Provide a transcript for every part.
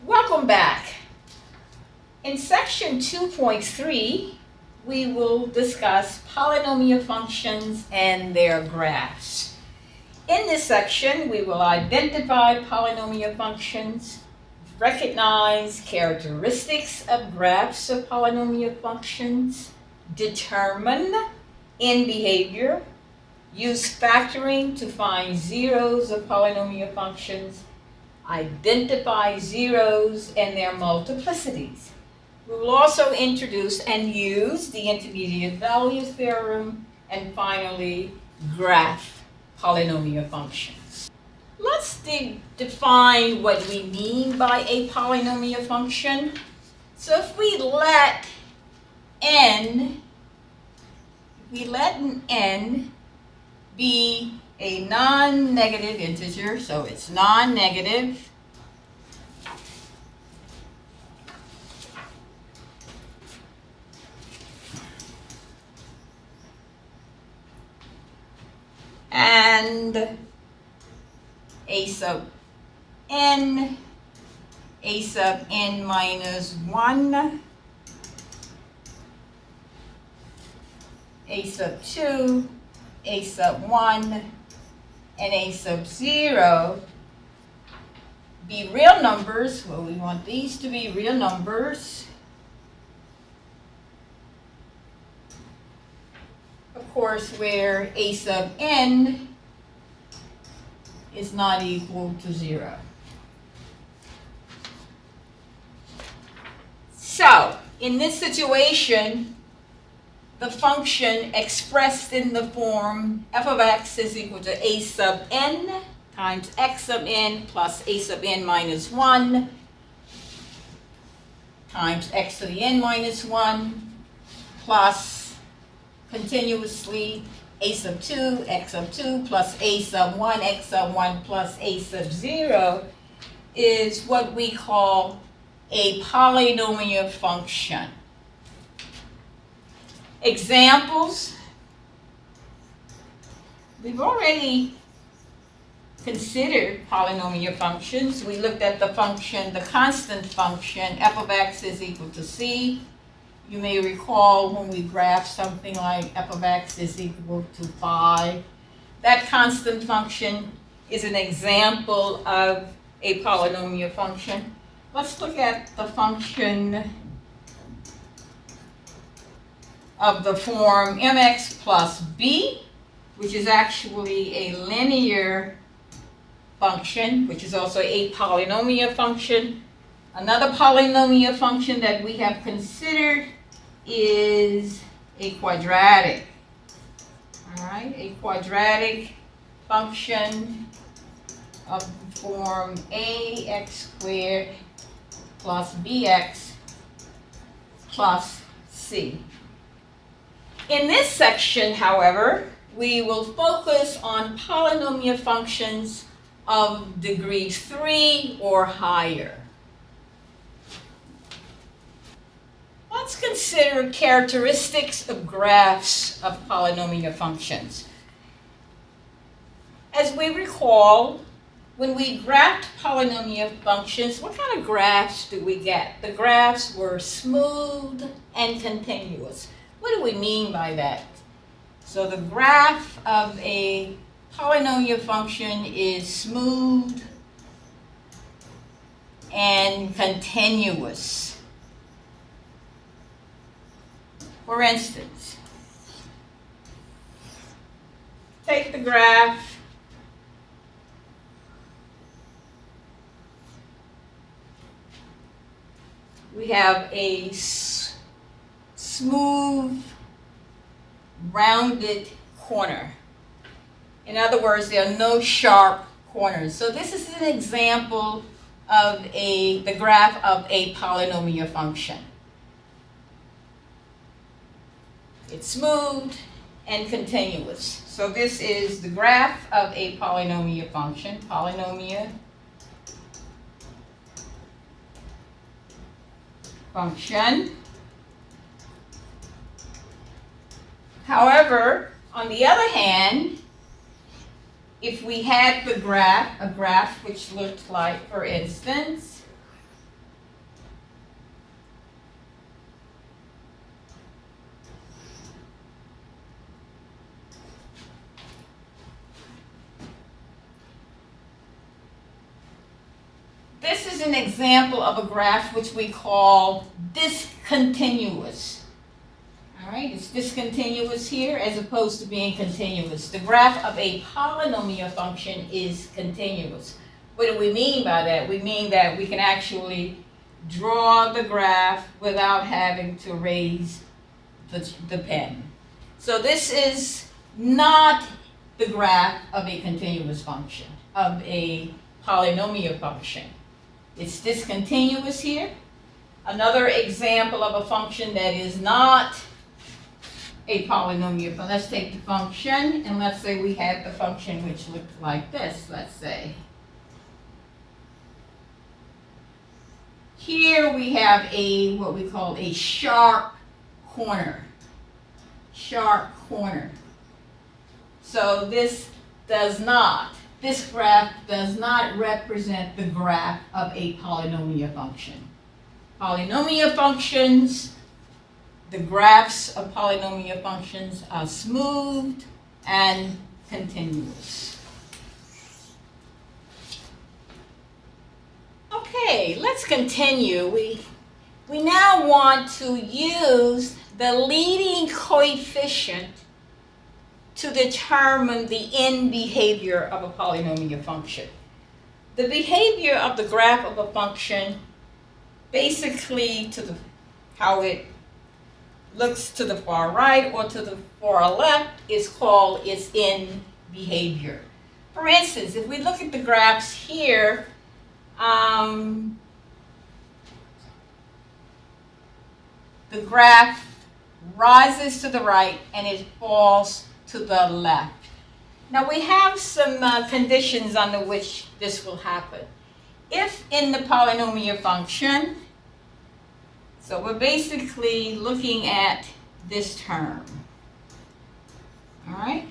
Welcome back. In section 2.3, we will discuss polynomial functions and their graphs. In this section, we will identify polynomial functions, recognize characteristics of graphs of polynomial functions, determine end behavior, use factoring to find zeros of polynomial functions, identify zeros and their multiplicities. We will also introduce and use the intermediate value theorem, and finally, graph polynomial functions. Let's define what we mean by a polynomial function. So if we let n be a non-negative integer, so it's non-negative, and a sub n minus 1, a sub 2, a sub 1, and a sub 0 be real numbers. Well, we want these to be real numbers. Of course, where a sub n is not equal to 0. So, in this situation, the function expressed in the form f of x is equal to a sub n times x sub n plus a sub n minus 1 times x to the n minus 1 plus continuously a sub 2, x sub 2 plus a sub 1, x sub 1 plus a sub 0 is what we call a polynomial function. Examples. We've already considered polynomial functions. We looked at the function, the constant function, f of x is equal to c. You may recall when we graphed something like f of x is equal to 5. That constant function is an example of a polynomial function. Let's look at the function of the form mx plus b, which is actually a linear function, which is also a polynomial function. Another polynomial function that we have considered is a quadratic. All right, a quadratic function of the form ax squared plus bx plus c. In this section, however, we will focus on polynomial functions of degree 3 or higher. Let's consider characteristics of graphs of polynomial functions. As we recall, when we graphed polynomial functions, what kind of graphs do we get? The graphs were smooth and continuous. What do we mean by that? So the graph of a polynomial function is smooth and continuous. For instance, take the graph we have a smooth, rounded corner. In other words, there are no sharp corners. So this is an example of the graph of a polynomial function. It's smooth and continuous. So this is the graph of a polynomial function. Polynomial function. However, on the other hand, if we had a graph which looked like, for instance, This is an example of a graph which we call discontinuous. All right, it's discontinuous here as opposed to being continuous. The graph of a polynomial function is continuous. What do we mean by that? We mean that we can actually draw the graph without having to raise the pen. So this is not the graph of a continuous function, of a polynomial function. It's discontinuous here. Another example of a function that is not a polynomial. But let's take the function, and let's say we had the function which looked like this, let's say. Here we have a, what we call a sharp corner. Sharp corner. So this graph does not represent the graph of a polynomial function. Polynomial functions, the graphs of polynomial functions are smooth and continuous. Okay, let's continue. We now want to use the leading coefficient to determine the end behavior of a polynomial function. The behavior of the graph of a function, basically how it looks to the far right or to the far left, is called its end behavior. For instance, if we look at the graphs here, the graph rises to the right and it falls to the left. Now we have some conditions under which this will happen. If in the polynomial function, so we're basically looking at this term, all right,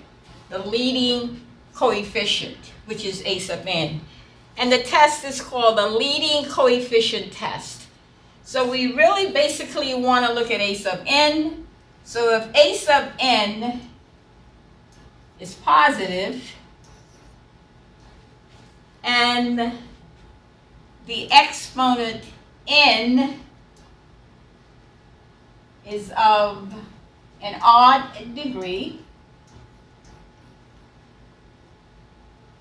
the leading coefficient, which is a sub n. And the test is called the leading coefficient test. So we really basically want to look at a sub n. So if a sub n is positive and the exponent n is of an odd degree,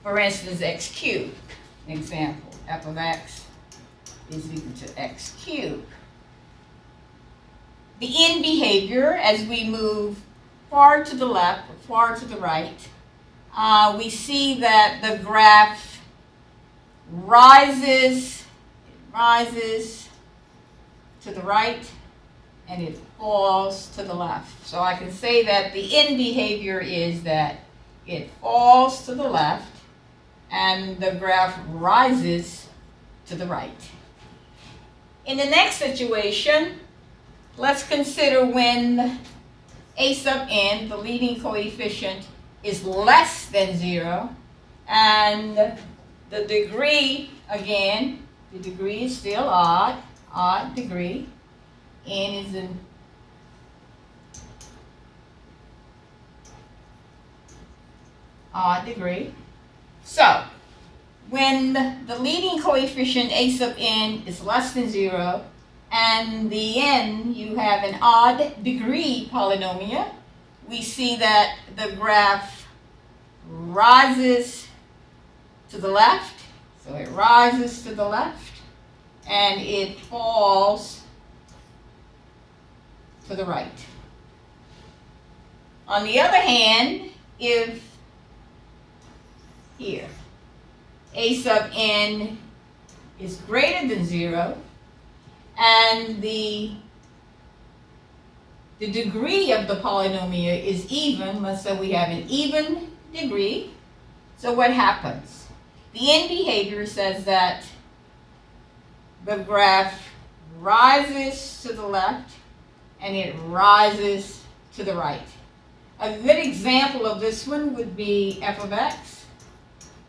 for instance, x cubed. Example, f of x is equal to x cubed. The end behavior, as we move far to the left or far to the right, we see that the graph rises to the right and it falls to the left. So I can say that the end behavior is that it falls to the left and the graph rises to the right. In the next situation, let's consider when a sub n, the leading coefficient, is less than 0, and the degree, again, the degree is still odd degree, n is an odd degree. So, when the leading coefficient a sub n is less than 0, and the n, you have an odd degree polynomial, we see that the graph rises to the left. So it rises to the left, and it falls to the right. On the other hand, if here a sub n is greater than 0, and the degree of the polynomial is even, let's say we have an even degree, so what happens? The end behavior says that the graph rises to the left and it rises to the right. A good example of this one would be f of x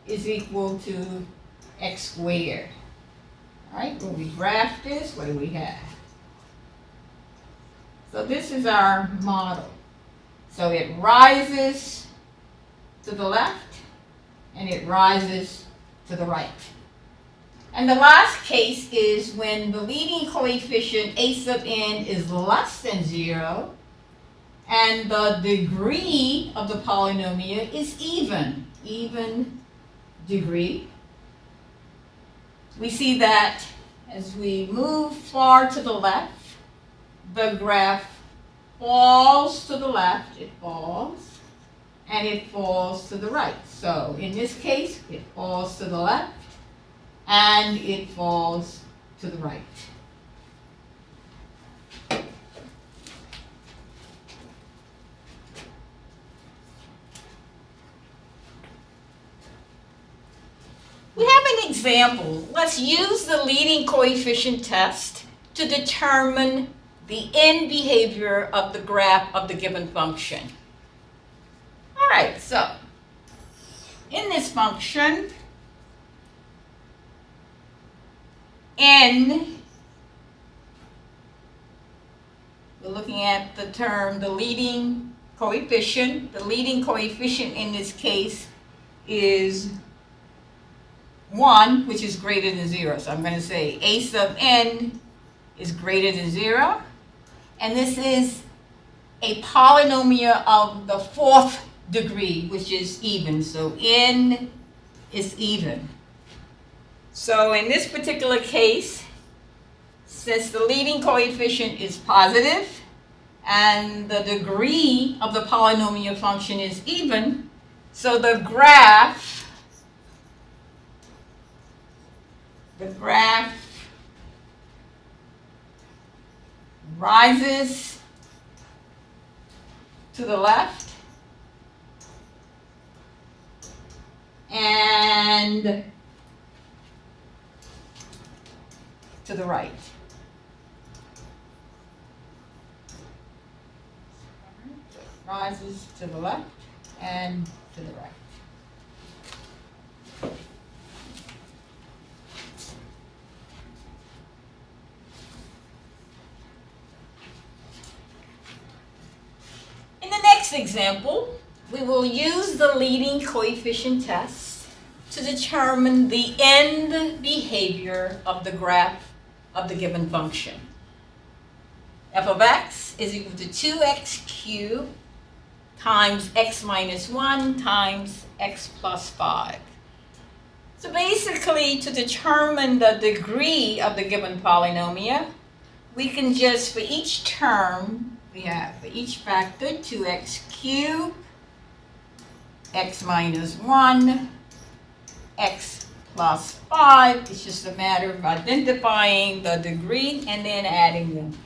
is equal to x squared. All right, when we graph this, what do we have? So this is our model. So it rises to the left and it rises to the right. And the last case is when the leading coefficient a sub n is less than 0 and the degree of the polynomial is even degree. We see that as we move far to the left, the graph falls to the left, it falls, and it falls to the right. So in this case, it falls to the left, and it falls to the right. We have an example. Let's use the leading coefficient test to determine the end behavior of the graph of the given function. All right, so in this function, n, we're looking at the term, the leading coefficient. The leading coefficient in this case is 1, which is greater than 0. So I'm going to say a sub n is greater than 0. And this is a polynomial of the 4th degree, which is even. So n is even. So in this particular case, since the leading coefficient is positive and the degree of the polynomial function is even, so the graph rises to the left and to the right. Rises to the left and to the right. In the next example, we will use the leading coefficient test to determine the end behavior of the graph of the given function. F of x is equal to 2x cubed times x minus 1 times x plus 5. So basically, to determine the degree of the given polynomial, we can just, for each term, we have for each factor 2x cubed, x minus 1, x plus 5. It's just a matter of identifying the degree and then adding them.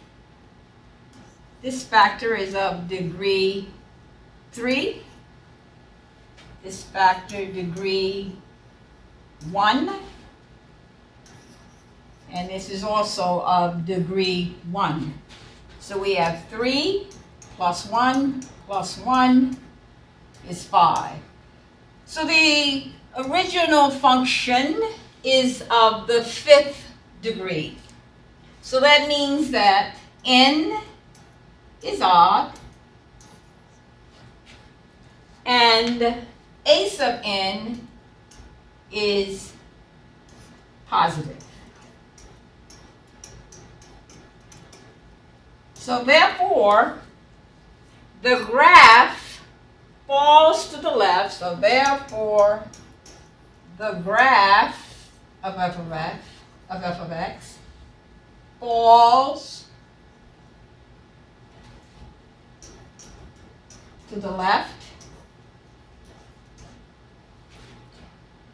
This factor is of degree 3. This factor degree 1. And this is also of degree 1. So we have 3 plus 1 is 5. So the original function is of the 5th degree. So that means that n is odd and a sub n is positive. So therefore, the graph falls to the left. So therefore, the graph of f of x falls to the left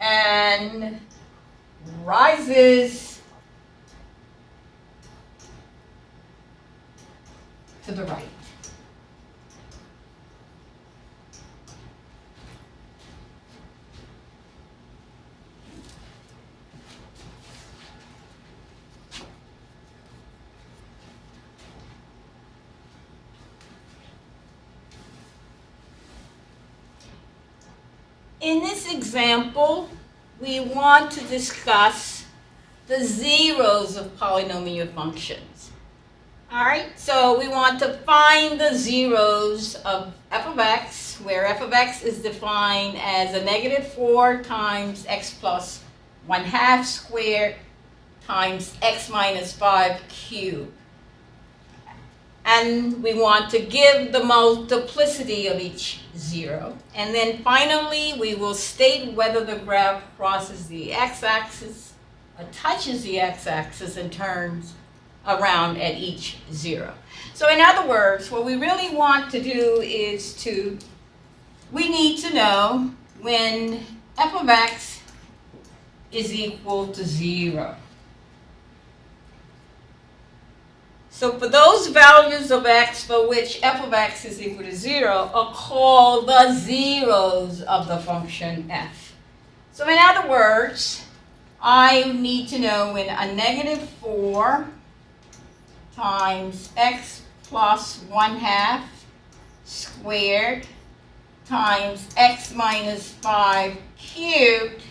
and rises to the right. In this example, we want to discuss the zeros of polynomial functions. All right, so we want to find the zeros of f of x, where f of x is defined as a negative 4 times x plus 1/2 squared times x minus 5 cubed. And we want to give the multiplicity of each 0. And then finally, we will state whether the graph crosses the x-axis or touches the x-axis and turns around at each 0. So in other words, what we really want to do is we need to know when f of x is equal to 0. So for those values of x for which f of x is equal to 0 are called the zeros of the function f. So in other words, I need to know when a negative 4 times x plus 1/2 squared times x minus 5 cubed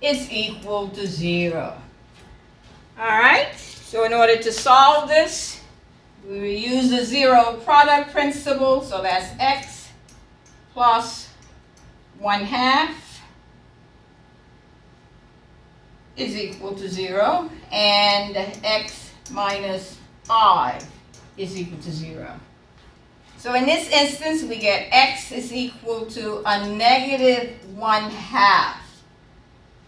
is equal to 0. All right? So in order to solve this, we will use the zero product principle. So that's x plus 1/2 is equal to 0, and x minus 5 is equal to 0. So in this instance, we get x is equal to a negative 1/2.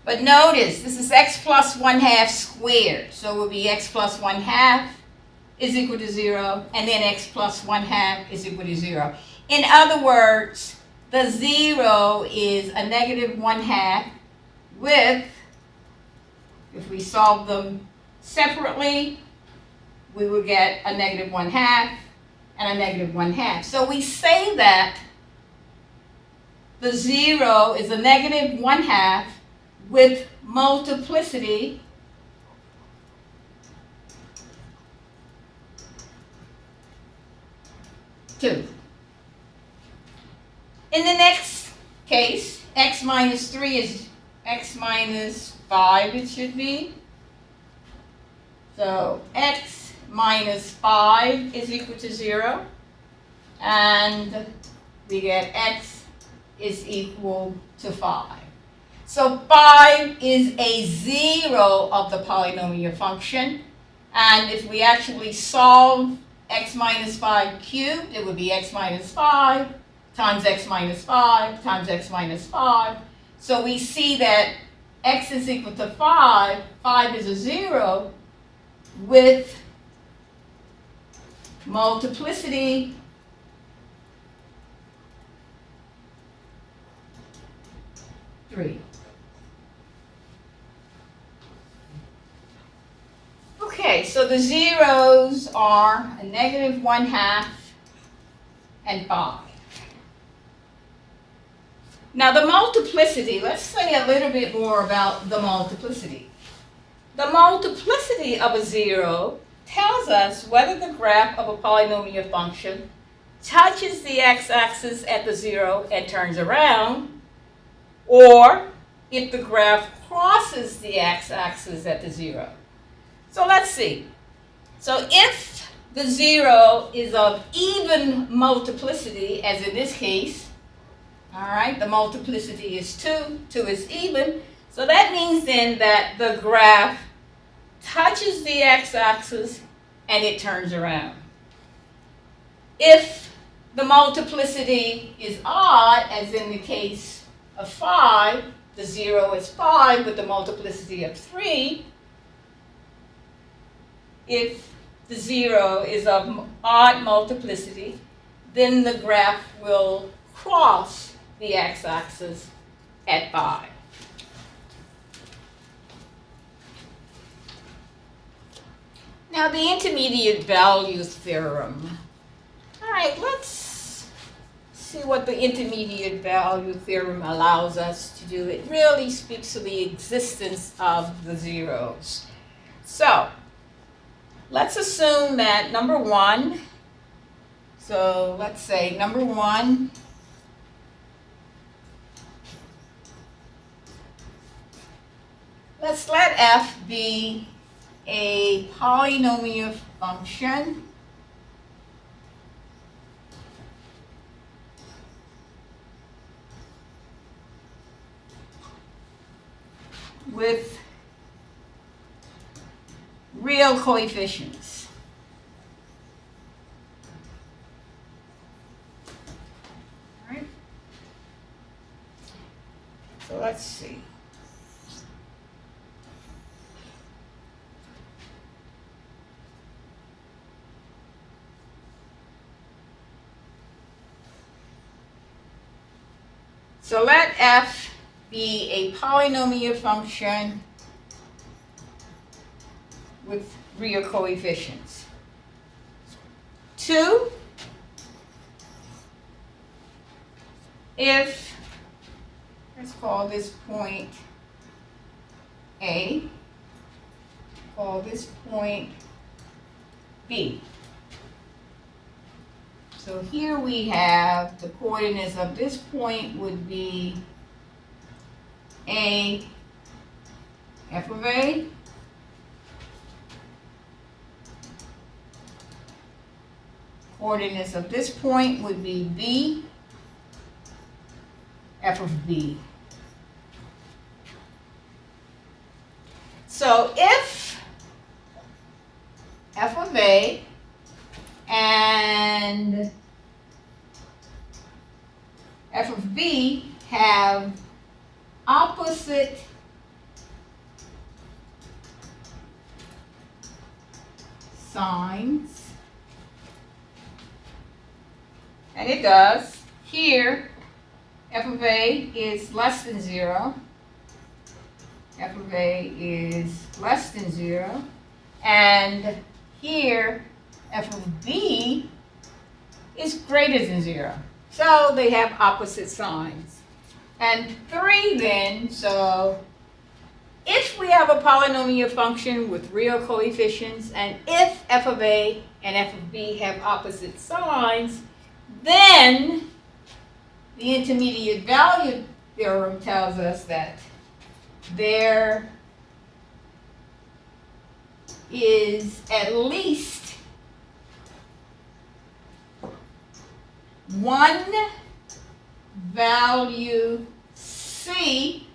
But notice, this is x plus 1/2 squared. So it will be x plus 1/2 is equal to 0, and then x plus 1/2 is equal to 0. In other words, the 0 is a negative 1/2 with, if we solve them separately, we will get a negative 1/2 and a negative 1/2. So we say that the 0 is a negative 1/2 with multiplicity two. In the next case, x minus 3 is x minus 5, it should be. So x minus 5 is equal to 0, and we get x is equal to 5. So 5 is a 0 of the polynomial function, and if we actually solve x minus 5 cubed, it would be x minus 5 times x minus 5 times x minus 5. So we see that x is equal to 5. 5 is a 0 with multiplicity three. Okay, so the zeros are a negative 1/2 and 5. Now the multiplicity, let's say a little bit more about the multiplicity. The multiplicity of a 0 tells us whether the graph of a polynomial function touches the x-axis at the 0 and turns around, or if the graph crosses the x-axis at the 0. So let's see. So if the 0 is of even multiplicity, as in this case, all right, the multiplicity is 2. 2 is even. So that means then that the graph touches the x-axis and it turns around. If the multiplicity is odd, as in the case of 5, the 0 is 5 with the multiplicity of 3. If the 0 is of odd multiplicity, then the graph will cross the x-axis at 5. Now the intermediate value theorem. All right, let's see what the intermediate value theorem allows us to do. It really speaks to the existence of the zeros. So let's assume that number 1, so let's say number 1 let's let f be a polynomial function with real coefficients. All right. So let's see. So let f be a polynomial function with real coefficients. 2, if, let's call this point A, call this point B. So here we have the coordinates of this point would be A, f of A, coordinates of this point would be B, f of B. So if f of A and f of B have opposite signs, and it does, here f of A is less than 0, f of A is less than 0, and here f of B is greater than 0. So they have opposite signs. And 3 then, so if we have a polynomial function with real coefficients, and if f of A and f of B have opposite signs, then the intermediate value theorem tells us that there is at least one value C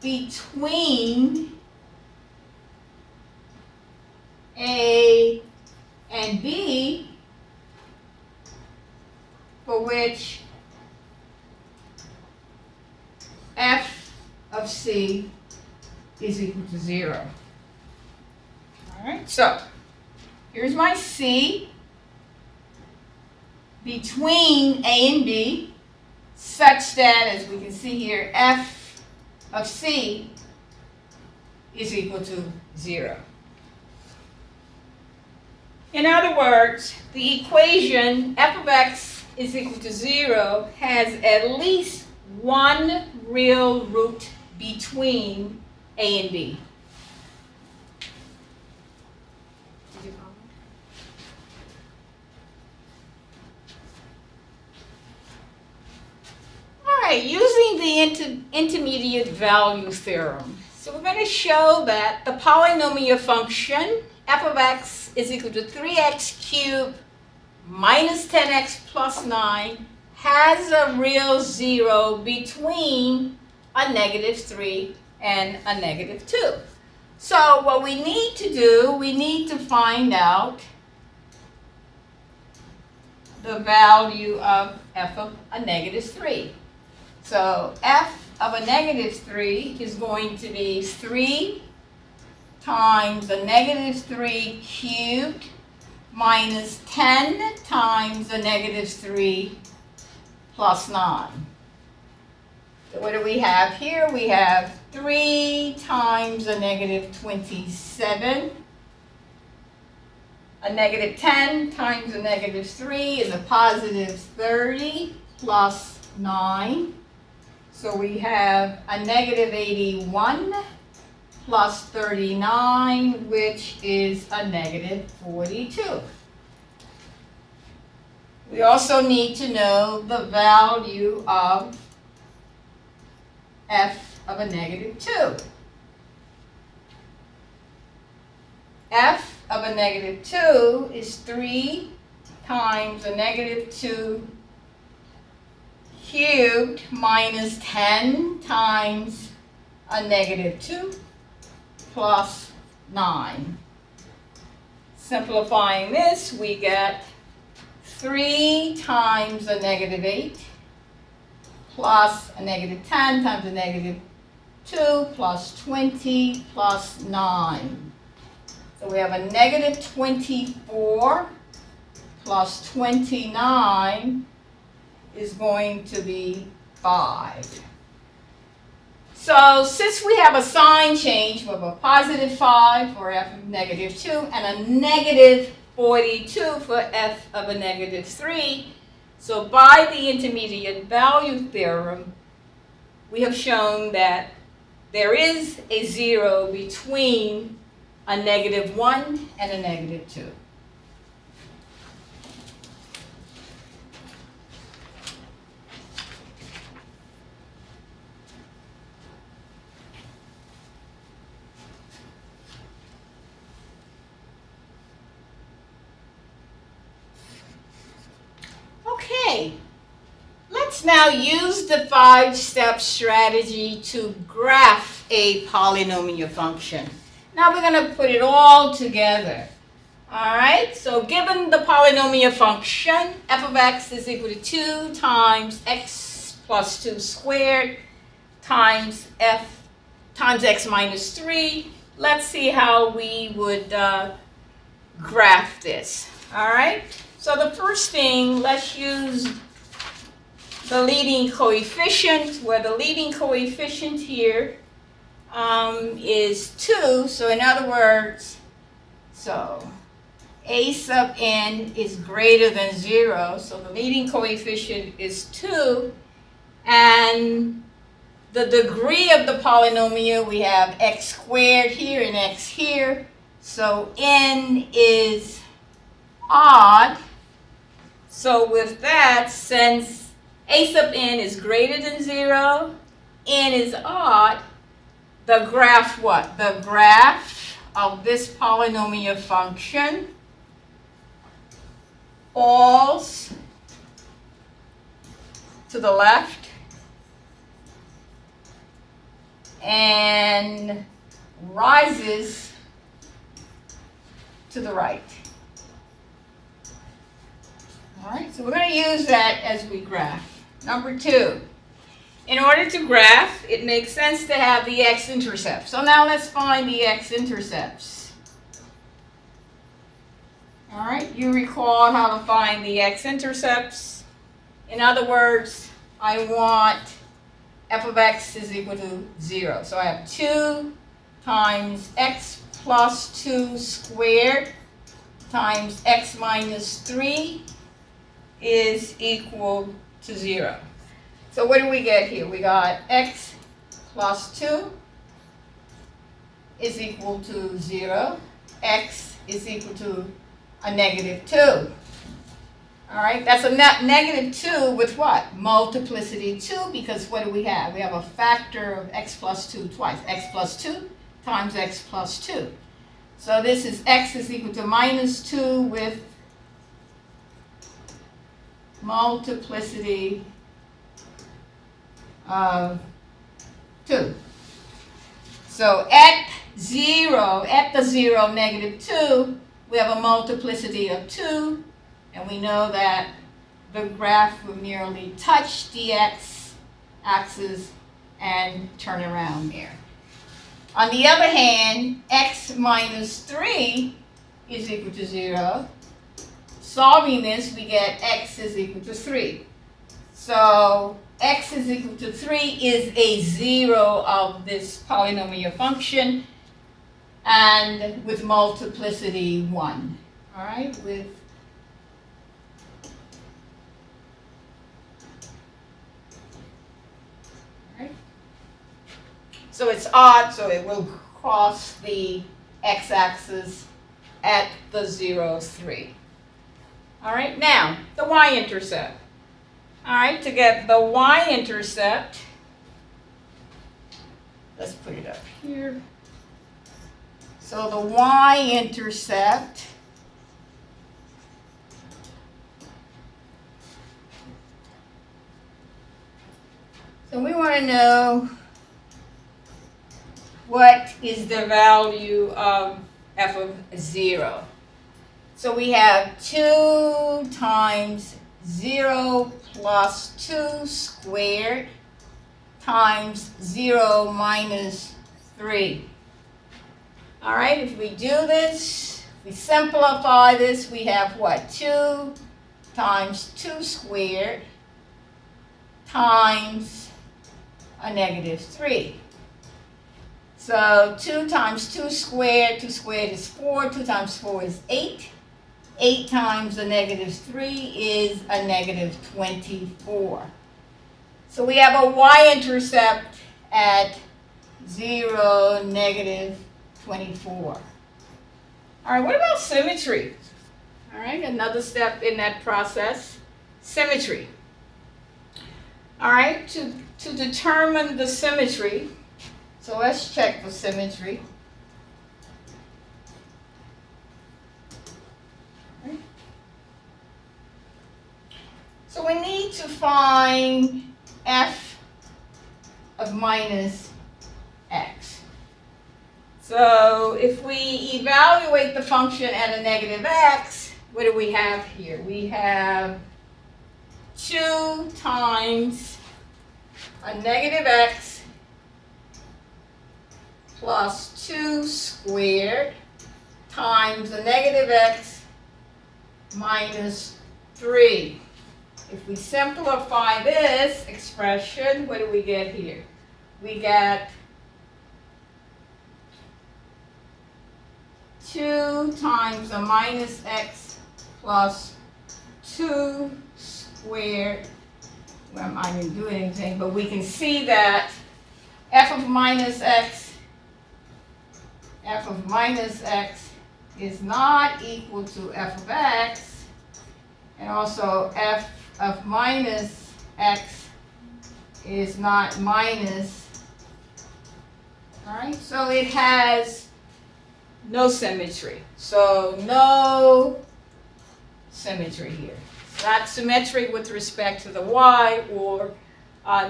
between A and B for which f of C is equal to 0. All right, so here's my C between A and B, such that, as we can see here, f of C is equal to 0. In other words, the equation f of x is equal to 0 has at least one real root between A and B. Did you follow? All right, using the intermediate values theorem. So we're going to show that the polynomial function f of x is equal to 3x cubed minus 10x plus 9 has a real 0 between a negative 3 and a negative 2. So what we need to do, we need to find out the value of f of a negative 3. So f of a negative 3 is going to be 3 times a negative 3 cubed minus 10 times a negative 3 plus 9. So what do we have here? We have 3 times a negative 27, a negative 10 times a negative 3 is a positive 30 plus 9. So we have a negative 81 plus 39, which is a negative 42. We also need to know the value of f of a negative 2. F of a negative 2 is 3 times a negative 2 cubed minus 10 times a negative 2 plus 9. Simplifying this, we get 3 times a negative 8 plus a negative 10 times a negative 2 plus 20 plus 9. So we have a negative 24 plus 29 is going to be 5. So since we have a sign change, we have a positive 5 for f of negative 2 and a negative 42 for f of a negative 3. So by the intermediate value theorem, we have shown that there is a 0 between a negative 1 and a negative 2. Okay, let's now use the 5-step strategy to graph a polynomial function. Now we're going to put it all together. All right, so given the polynomial function, f of x is equal to 2 times x plus 2 squared times f times x minus 3. Let's see how we would graph this. All right, so the first thing, let's use the leading coefficient, where the leading coefficient here is 2. So in other words, so a sub n is greater than 0. So the leading coefficient is 2. And the degree of the polynomial, we have x squared here and x here. So n is odd. So with that, since a sub n is greater than 0, n is odd, the graph what? The graph of this polynomial function falls to the left and rises to the right. All right, so we're going to use that as we graph. Number 2, in order to graph, it makes sense to have the x-intercept. So now let's find the x-intercepts. All right, you recall how to find the x-intercepts. In other words, I want f of x is equal to 0. So I have 2 times x plus 2 squared times x minus 3 is equal to 0. So what do we get here? We got x plus 2 is equal to 0. X is equal to a negative 2. All right, that's a negative 2 with what? Multiplicity 2, because what do we have? We have a factor of x plus 2 twice. X plus 2 times x plus 2. So this is x is equal to minus 2 with multiplicity of 2. So at the 0, negative 2, we have a multiplicity of 2, and we know that the graph will merely touch the x-axis and turn around there. On the other hand, x minus 3 is equal to 0. Solving this, we get x is equal to 3. So x is equal to 3 is a 0 of this polynomial function, and with multiplicity 1. All right, with so it's odd, so it will cross the x-axis at the 0, 3. All right, now the y-intercept. All right, to get the y-intercept, let's put it up here. So the y-intercept so we want to know what is the value of f of 0? So we have 2 times 0 plus 2 squared times 0 minus 3. All right, if we do this, if we simplify this, we have what? 2 times 2 squared times a negative 3. So 2 times 2 squared is 4, 2 times 4 is 8. 8 times a negative 3 is a negative 24. So we have a y-intercept at 0, negative 24. All right, what about symmetry? All right, another step in that process, symmetry. All right, to determine the symmetry, so let's check for symmetry. So we need to find f of minus x. So if we evaluate the function at a negative x, what do we have here? We have 2 times a negative x plus 2 squared times a negative x minus 3. If we simplify this expression, what do we get here? We get 2 times a minus x plus 2 squared. Well, I didn't do anything, but we can see that f of minus x is not equal to f of x, and also f of minus x is not minus. All right, so it has no symmetry. So no symmetry here. It's not symmetric with respect to the y, or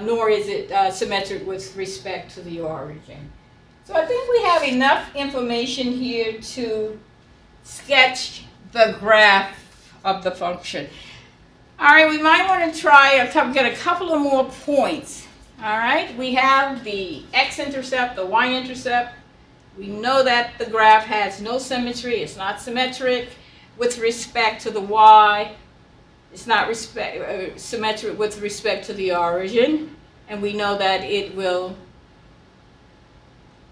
nor is it symmetric with respect to the origin. So I think we have enough information here to sketch the graph of the function. All right, we might want to try get a couple of more points. All right, we have the x-intercept, the y-intercept. We know that the graph has no symmetry. It's not symmetric with respect to the y. It's not symmetric with respect to the origin. And we know that it will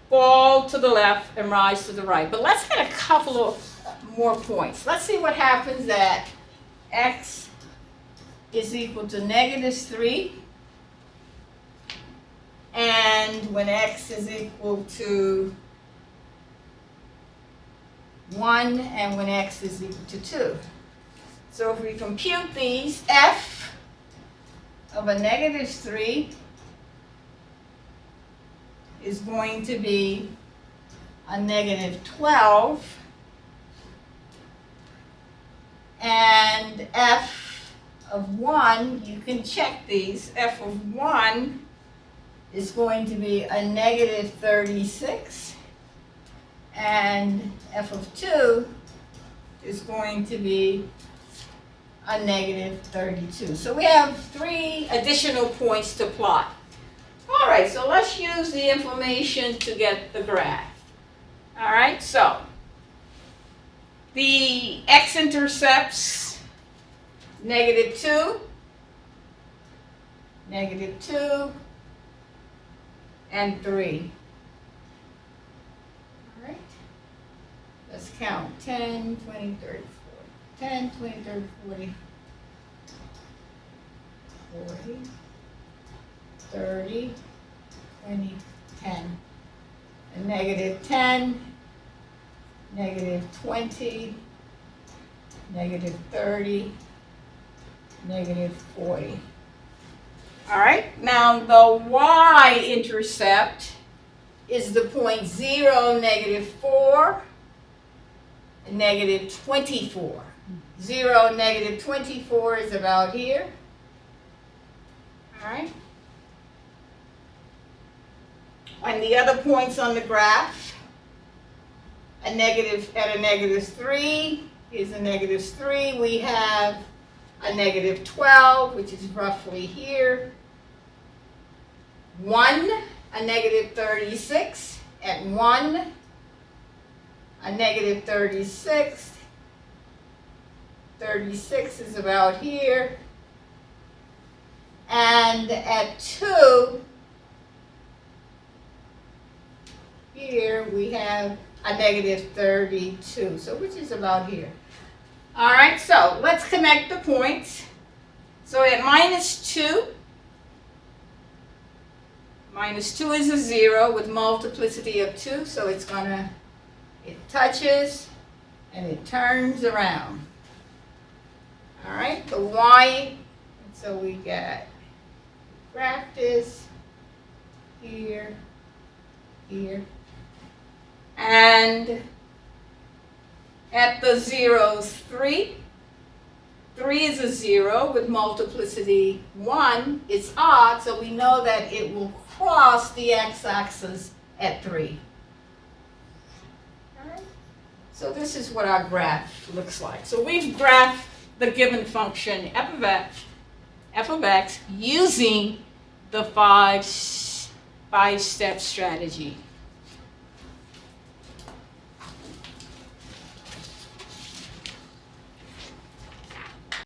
fall to the left and rise to the right. But let's get a couple of more points. Let's see what happens at x is equal to negative 3, and when x is equal to 1, and when x is equal to 2. So if we compute these, f of a negative 3 is going to be a negative 12, and f of 1, you can check these, f of 1 is going to be a negative 36, and f of 2 is going to be a negative 32. So we have 3 additional points to plot. All right, so let's use the information to get the graph. All right, so the x-intercepts negative 2, and 3. All right, let's count 10, 20, 30, 40. 10, 20, 30, 40, 40, 30, 20, 10. And negative 10, negative 20, negative 30, negative 40. All right, now the y-intercept is the point 0, negative 4, and negative 24. 0, negative 24 is about here. All right. And the other points on the graph, at a -3 is a -3. We have a -12, which is roughly here. 1, a -36. At 1, a -36. 36 is about here. And at 2, here we have a -32, so which is about here. All right, so let's connect the points. So at -2, -2 is a 0 with multiplicity of 2, so it touches and it turns around. All right, the y, so we got, graph this here, here, and at the zeros 3 is a 0 with multiplicity 1. It's odd, so we know that it will cross the x-axis at 3. All right. So this is what our graph looks like. So we've graphed the given function f of x using the five-step strategy.